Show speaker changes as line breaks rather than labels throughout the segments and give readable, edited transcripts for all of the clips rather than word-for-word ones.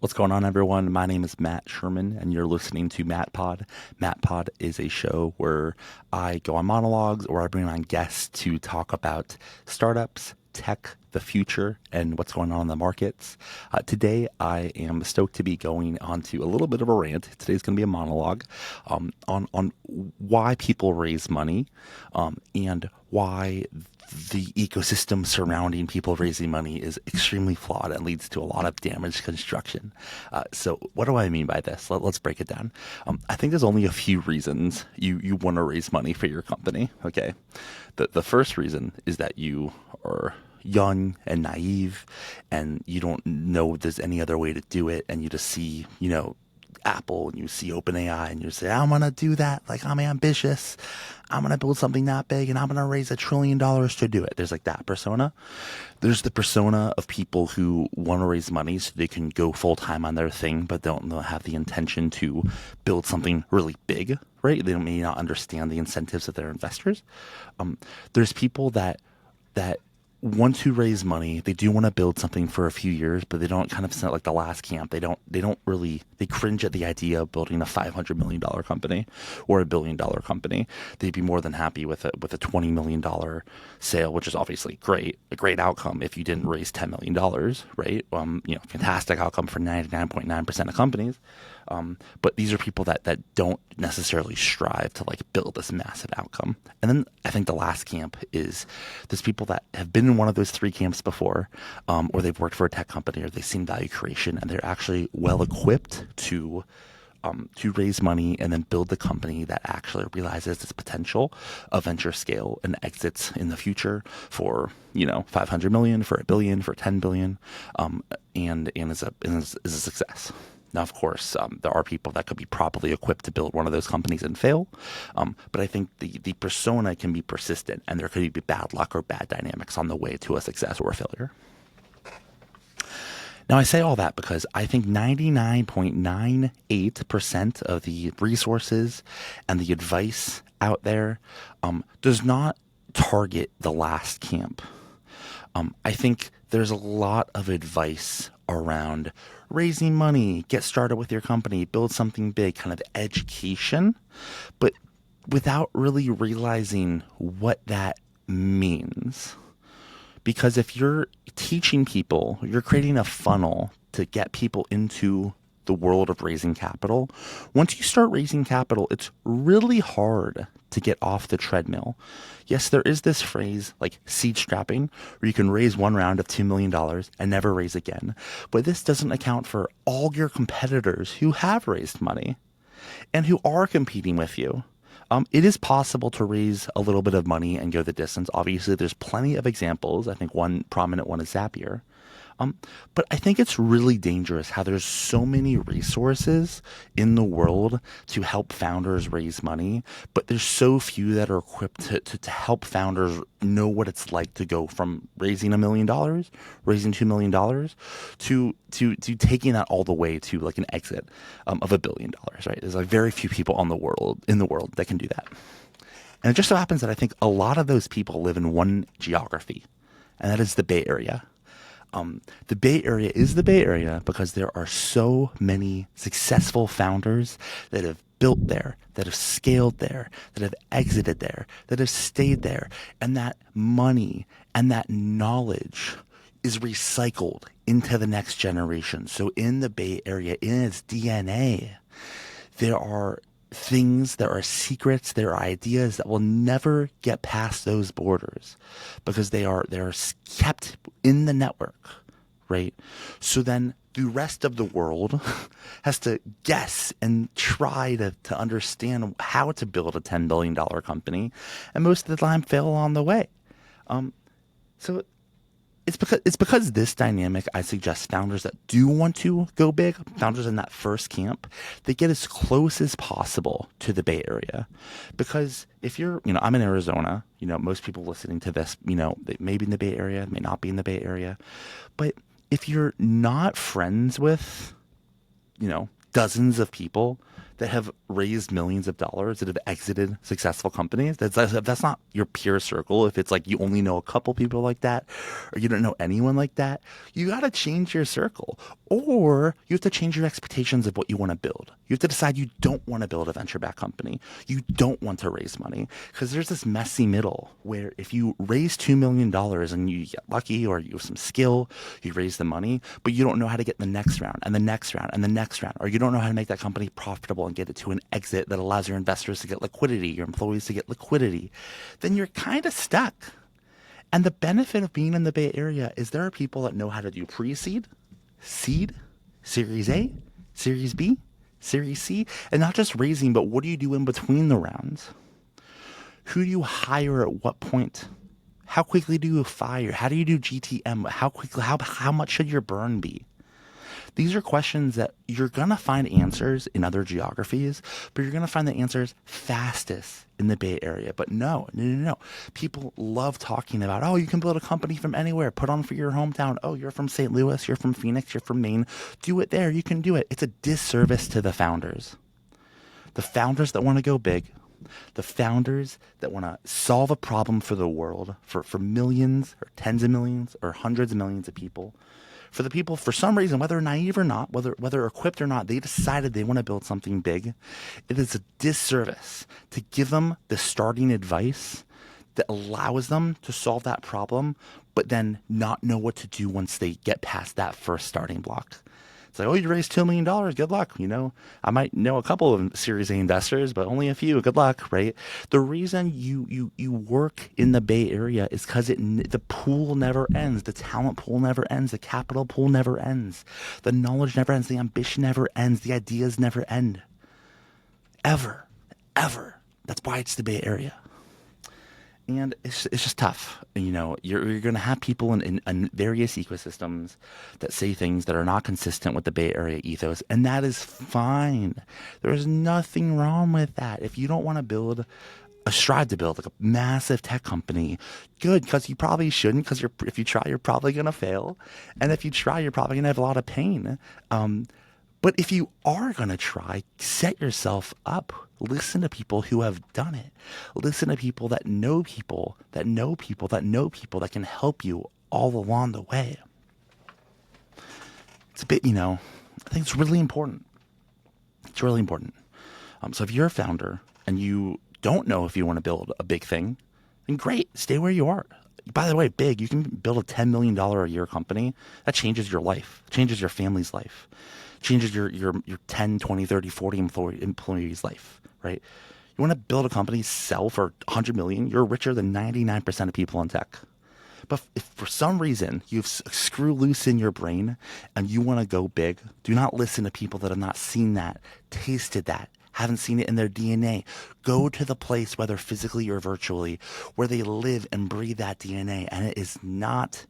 What's going on, everyone? My name is Matt Sherman, and you're listening to Matt Pod. Matt Pod is a show where I go on monologues or I bring on guests to talk about startups, tech, the future, and what's going on in the markets. Today, I am stoked to be going on to a little bit of a rant. Today's going to be a monologue on why people raise money and why the ecosystem surrounding people raising money is extremely flawed and leads to a lot of damaged construction. So, what do I mean by this? Let's break it down. I think there's only a few reasons you want to raise money for your company. Okay, the first reason is that you are young and naive, and you don't know there's any other way to do it, and you just see Apple and you see OpenAI and you say, I'm going to do that. Like, I'm ambitious. I'm going to build something that big and I'm going to raise $1 trillion to do it. There's like that persona. There's the persona of people who want to raise money so they can go full time on their thing, but don't have the intention to build something really big, right? They may not understand the incentives of their investors. There's people that want to raise money. They do want to build something for a few years, but they don't kind of sound like the last camp. They don't really, they cringe at the idea of building a $500 million company or a $1 billion company. They'd be more than happy with a $20 million sale, which is obviously great, a great outcome if you didn't raise $10 million, right? Fantastic outcome for 99.9% of companies. But these are people that don't necessarily strive to like build this massive outcome. And then I think the last camp is there's people that have been in one of those three camps before, or they've worked for a tech company, or they've seen value creation, and they're actually well equipped to raise money and then build the company that actually realizes its potential of venture scale and exits in the future for 500 million, for $1 billion, for 10 billion, and is a success. Now, of course, there are people that could be properly equipped to build one of those companies and fail. But I think the persona can be persistent, and there could be bad luck or bad dynamics on the way to a success or a failure. Now, I say all that because I think 99.98% of the resources and the advice out there does not target the last camp. I think there's a lot of advice around raising money, get started with your company, build something big, kind of education, but without really realizing what that means. Because if you're teaching people, you're creating a funnel to get people into the world of raising capital. Once you start raising capital, it's really hard to get off the treadmill. Yes, there is this phrase like seed strapping, where you can raise one round of $2 million and never raise again. But this doesn't account for all your competitors who have raised money and who are competing with you. It is possible to raise a little bit of money and go the distance. Obviously, there's plenty of examples. I think one prominent one is Zapier. But I think it's really dangerous how there's so many resources in the world to help founders raise money, but there's so few that are equipped to help founders know what it's like to go from raising $1 million, raising $2 million, to taking that all the way to like an exit of $1 billion. Right? There's like very few people in the world that can do that. And it just so happens that I think a lot of those people live in one geography, and that is the Bay Area. The Bay Area is the Bay Area because there are so many successful founders that have built there, that have scaled there, that have exited there, that have stayed there. And that money and that knowledge is recycled into the next generation. So in the Bay Area, in its DNA, there are things, there are secrets, there are ideas that will never get past those borders because they're kept in the network, right? So then the rest of the world has to guess and try to understand how to build a $10 billion company, and most of the time fail along the way. So it's because this dynamic, I suggest founders that do want to go big, founders in that first camp, they get as close as possible to the Bay Area. Because if I'm in Arizona, most people listening to this, they may be in the Bay Area, may not be in the Bay Area. But if you're not friends with, dozens of people that have raised millions of dollars, that have exited successful companies. That's not your peer circle. If it's like you only know a couple people like that, or you don't know anyone like that, you got to change your circle, or you have to change your expectations of what you want to build. You have to decide you don't want to build a venture-backed company. You don't want to raise money, because there's this messy middle where if you raise $2 million and you get lucky, or you have some skill, you raise the money, but you don't know how to get the next round and the next round and the next round, or you don't know how to make that company profitable and get it to an exit that allows your investors to get liquidity, your employees to get liquidity, then you're kind of stuck. And the benefit of being in the Bay Area is there are people that know how to do pre-seed, seed, Series A, Series B, Series C, and not just raising, but what do you do in between the rounds? Who do you hire at what point? How quickly do you fire? How do you do GTM? How quickly? How much should your burn be? These are questions that you're going to find answers in other geographies, but you're going to find the answers fastest in the Bay Area. But no. People love talking about, oh, you can build a company from anywhere. Put on for your hometown. Oh, you're from St. Louis. You're from Phoenix. You're from Maine. Do it there. You can do it. It's a disservice to the founders. The founders that want to go big, the founders that want to solve a problem for the world, for millions or tens of millions or hundreds of millions of people. For the people, for some reason, whether naive or not, whether equipped or not, they decided they want to build something big. It is a disservice to give them the starting advice that allows them to solve that problem, but then not know what to do once they get past that first starting block. It's like, oh, you raised $2 million. Good luck. I might know a couple of Series A investors, but only a few. Good luck, right? The reason you work in the Bay Area is because the pool never ends. The talent pool never ends. The capital pool never ends. The knowledge never ends. The ambition never ends. The ideas never end. Ever. That's why it's the Bay Area. And it's just tough. You're going to have people in various ecosystems that say things that are not consistent with the Bay Area ethos, and that is fine. There's nothing wrong with that. If you don't want to strive to build like a massive tech company, good, because you probably shouldn't, because if you try, you're probably going to fail. And if you try, you're probably going to have a lot of pain. But if you are going to try, set yourself up. Listen to people who have done it. Listen to people that know people, that know people, that know people that can help you all along the way. It's a bit, I think it's really important. It's really important. So if you're a founder and you don't know if you want to build a big thing, then great, stay where you are. By the way, big, you can build a $10 million a year company. That changes your life, changes your family's life, changes your 10, 20, 30, 40 employees' life, right? You want to build a company, sell for $100 million, you're richer than 99% of people in tech. But if for some reason you've screw loose in your brain and you want to go big, do not listen to people that have not seen that, tasted that, haven't seen it in their DNA. Go to the place, whether physically or virtually, where they live and breathe that DNA. And it is not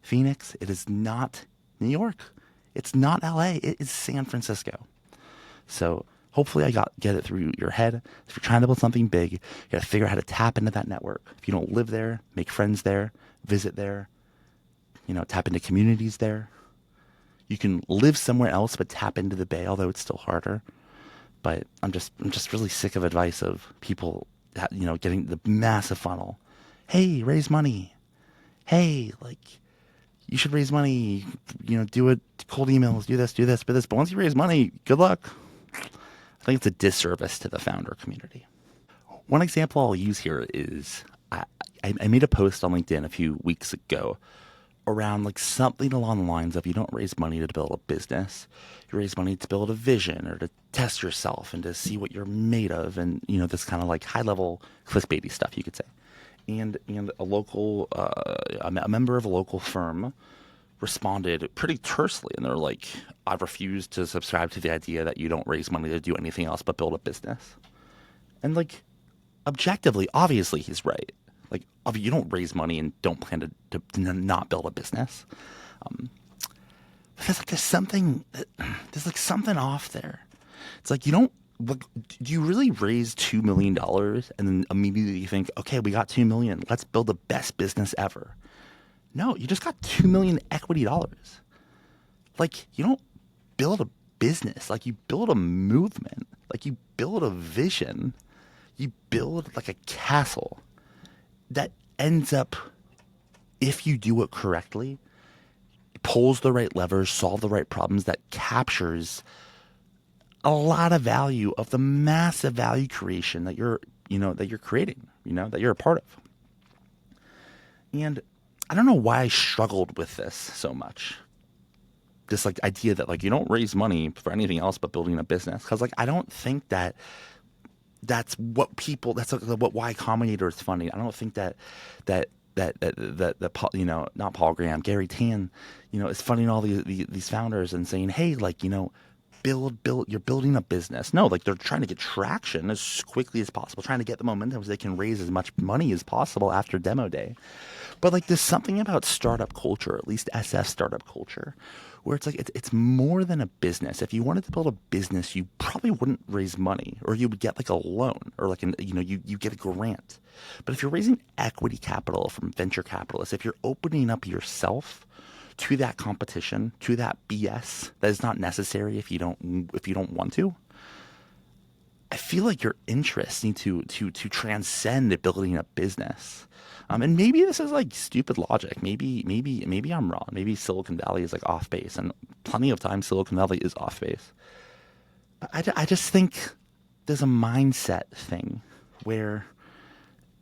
Phoenix. It is not New York. It's not LA. It is San Francisco. So hopefully I get it through your head. If you're trying to build something big, you got to figure out how to tap into that network. If you don't live there, make friends there, visit there, tap into communities there. You can live somewhere else, but tap into the Bay, although it's still harder. But I'm just really sick of advice of people, getting the massive funnel. Hey, raise money. Hey, you should raise money. Do it. Cold emails. Do this. But once you raise money, good luck. I think it's a disservice to the founder community. One example I'll use here is I made a post on LinkedIn a few weeks ago around something along the lines of, you don't raise money to build a business. You raise money to build a vision or to test yourself and to see what you're made of, and this kind of high level clickbaity stuff, you could say. And a local a member of a local firm responded pretty tersely, and they're like, I refuse to subscribe to the idea that you don't raise money to do anything else but build a business. And objectively, obviously he's right. You don't raise money and don't plan to not build a business. There's something off there. It's you don't, do you really raise $2 million and then immediately think, okay, we got $2 million, let's build the best business ever? No, you just got $2 million equity dollars. You don't build a business, you build a movement. Like you build a vision, you build like a castle that ends up, if you do it correctly, pulls the right levers, solve the right problems, that captures a lot of value of the massive value creation that you're creating, that you're a part of. And I don't know why I struggled with this so much. This like idea that like you don't raise money for anything else but building a business. Because like I don't think that that's like, what Y Combinator is funding. I don't think that not Paul Graham, Gary Tan, is funding all these founders and saying, hey, like, build, you're building a business. No, like they're trying to get traction as quickly as possible, trying to get the momentum so they can raise as much money as possible after demo day. But like there's something about startup culture, at least SF startup culture, where it's like it's more than a business. If you wanted to build a business, you probably wouldn't raise money, or you would get like a loan, or like you get a grant. But if you're raising equity capital from venture capitalists, if you're opening up yourself to that competition, to that BS that is not necessary if you don't want to, I feel like your interests need to transcend building a business. And maybe this is like stupid logic. Maybe I'm wrong. Maybe Silicon Valley is like off base, and plenty of times Silicon Valley is off base. But I just think there's a mindset thing where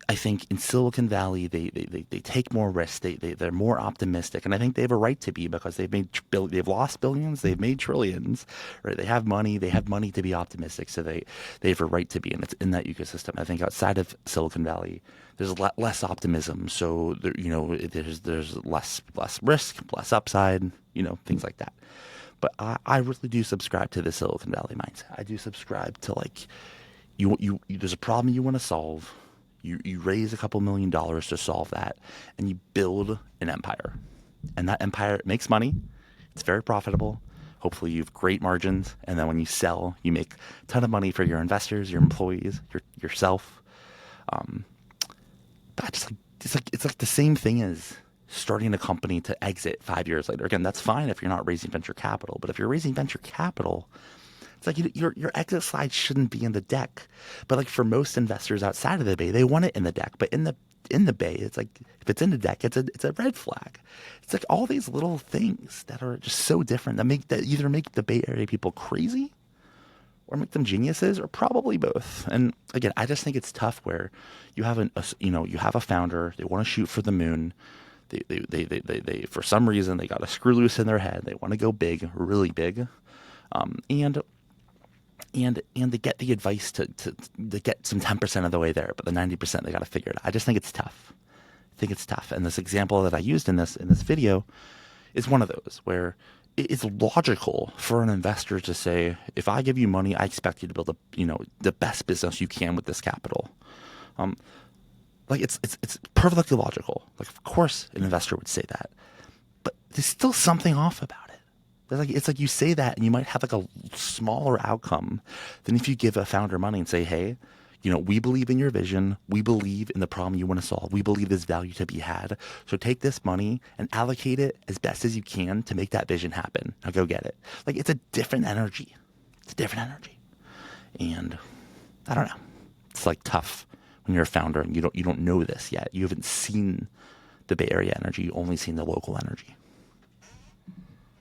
I think in Silicon Valley they take more risks. They're more optimistic, and I think they have a right to be, because they've lost billions, they've made trillions, right? They have money to be optimistic, so they have a right to be, and it's in that ecosystem. I think outside of Silicon Valley, there's a lot less optimism, so there's less risk, less upside, things like that. But I really do subscribe to the Silicon Valley mindset. I do subscribe to like you there's a problem you want to solve. You raise a couple $1,000,000 to solve that, and you build an empire. And that empire makes money. It's very profitable. Hopefully you have great margins. And then when you sell, you make a ton of money for your investors, your employees, yourself. But it's like the same thing as starting a company to exit 5 years later. Again, that's fine if you're not raising venture capital. But if you're raising venture capital, it's like your exit slide shouldn't be in the deck. But like for most investors outside of the Bay, they want it in the deck. But in the Bay, it's like if it's in the deck, it's a red flag. It's like all these little things that are just so different that either make the Bay Area people crazy or make them geniuses, or probably both. And again, I just think it's tough where you have you have a founder, they want to shoot for the moon. They for some reason they got a screw loose in their head. They want to go big, really big. And they get the advice to get some 10% of the way there, but the 90% they got to figure it out. I just think it's tough. And this example that I used in this video is one of those where it's logical for an investor to say, if I give you money, I expect you to build the best business you can with this capital. Like it's perfectly logical. Like of course an investor would say that, but there's still something off about it. It's like you say that and you might have like a smaller outcome than if you give a founder money and say, hey, we believe in your vision. We believe in the problem you want to solve. We believe there's value to be had. So take this money and allocate it as best as you can to make that vision happen. Now go get it. Like it's a different energy. And I don't know. It's like tough when you're a founder and you don't know this yet. You haven't seen the Bay Area energy. You've only seen the local energy.